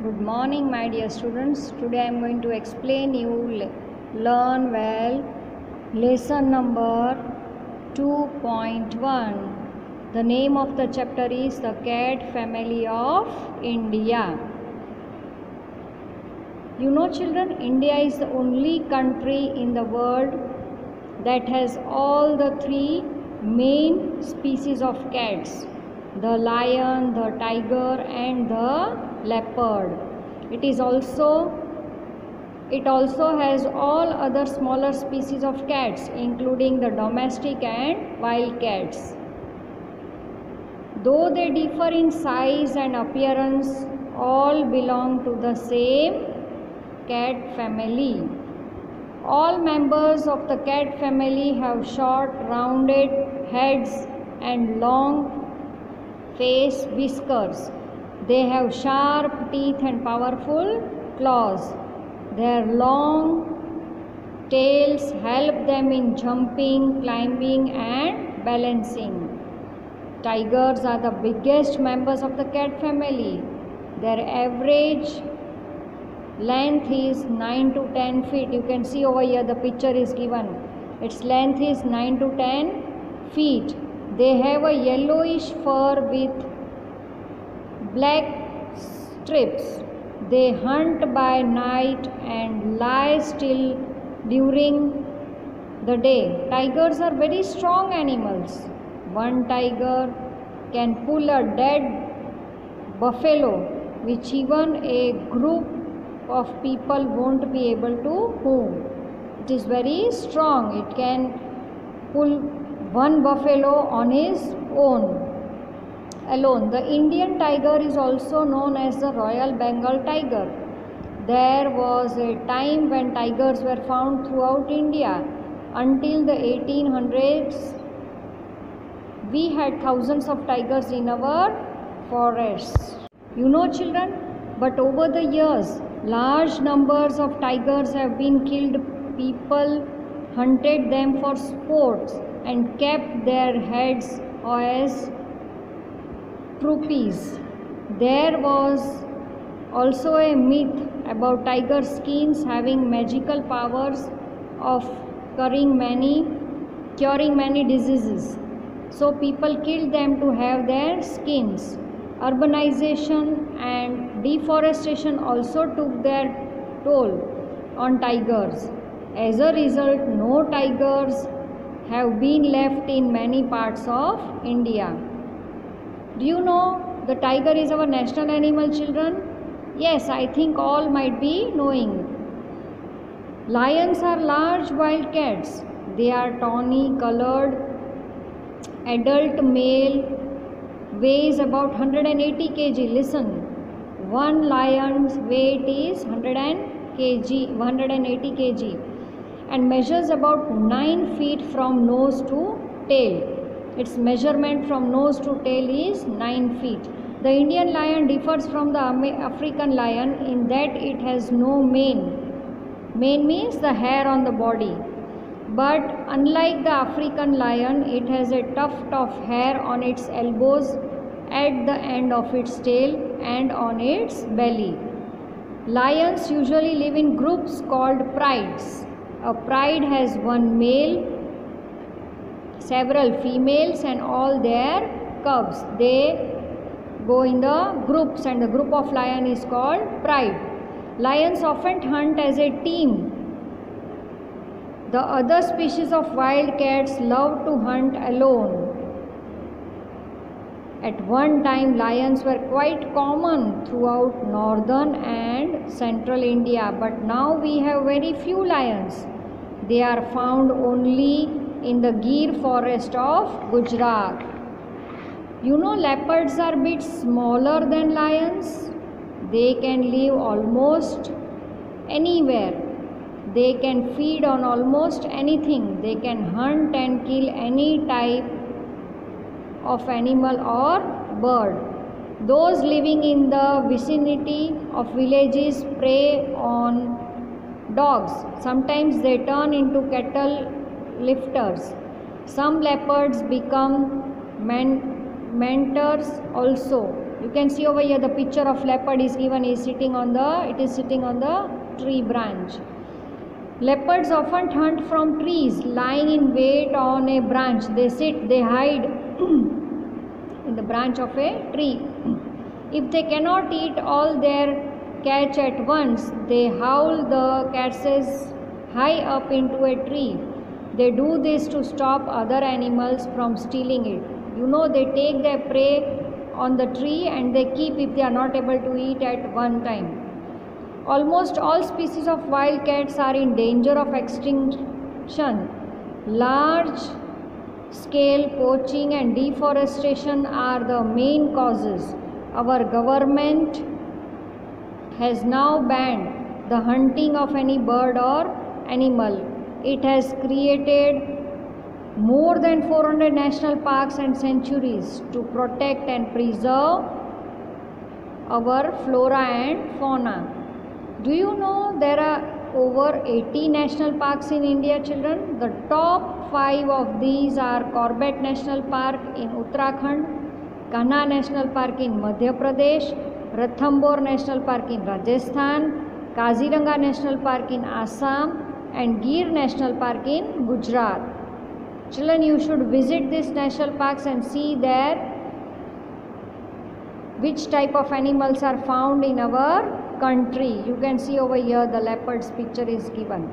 Good morning, my dear students. Today I am going to explain you Learn Well lesson number 2.1. The name of the chapter is The Cat Family of India. You know, children, India is the only country in the world that has all the three main species of cats: the lion, the tiger, and the leopard. It also has all other smaller species of cats, including the domestic and wild cats. Though they differ in size and appearance, all belong to the same cat family. All members of the cat family have short, rounded heads and long face whiskers. They have sharp teeth and powerful claws. Their long tails help them in jumping, climbing, and balancing. Tigers are the biggest members of the cat family. Their average length is 9 to 10 feet. You can see over here the picture is given. Its length is 9 to 10 feet. They have a yellowish fur with black strips. They hunt by night and lie still during the day. Tigers are very strong animals. One tiger can pull a dead buffalo, which even a group of people won't be able to move. It is very strong. It can pull one buffalo on his own alone. The Indian tiger is also known as the Royal Bengal tiger. There was a time when tigers were found throughout India. Until the 1800s, we had thousands of tigers in our forests. You know, children, but over the years, large numbers of tigers have been killed. People hunted them for sports and kept their heads as trophies. There was also a myth about tiger skins having magical powers of curing many diseases. So people killed them to have their skins. Urbanization and deforestation also took their toll on tigers. As a result, no tigers have been left in many parts of India. Do you know the tiger is our national animal, children? Yes, I think all might be knowing. Lions are large wild cats. They are tawny colored. Adult male weighs about 180 kg. Listen, one lion's weight is 180 kg and measures about 9 feet from nose to tail. Its measurement from nose to tail is 9 feet. The Indian lion differs from the African lion in that it has no mane. Mane means the hair on the body. But unlike the African lion, it has a tuft of hair on its elbows, at the end of its tail, and on its belly. Lions usually live in groups called prides. A pride has one male, several females, and all their cubs. They go in the groups, and the group of lion is called pride. Lions often hunt as a team. The other species of wild cats love to hunt alone. At one time, lions were quite common throughout northern and central India, but now we have very few lions. They are found only in the Gir forest of Gujarat. You know, leopards are a bit smaller than lions. They can live almost anywhere. They can feed on almost anything. They can hunt and kill any type of animal or bird. Those living in the vicinity of villages prey on dogs. Sometimes they turn into cattle lifters. Some leopards become mentors also. You can see over here the picture of leopard is given. It is sitting on the tree branch. Leopards often hunt from trees, lying in wait on a branch. They hide in the branch of a tree. If they cannot eat all their catch at once, they haul the catches high up into a tree. They do this to stop other animals from stealing it. You know, they take their prey on the tree and they keep if they are not able to eat at one time. Almost all species of wild cats are in danger of extinction. Large scale poaching and deforestation are the main causes. Our government has now banned the hunting of any bird or animal. It has created more than 400 national parks and sanctuaries to protect and preserve our flora and fauna. Do you know there are over 80 national parks in India, children? The top 5 of these are Corbett National Park in Uttarakhand, Kanha National Park in Madhya Pradesh, Ranthambore National Park in Rajasthan, Kaziranga National Park in Assam, and Gir National Park in Gujarat. Children, you should visit these national parks and see there which type of animals are found in our country. You can see over here the leopard's picture is given.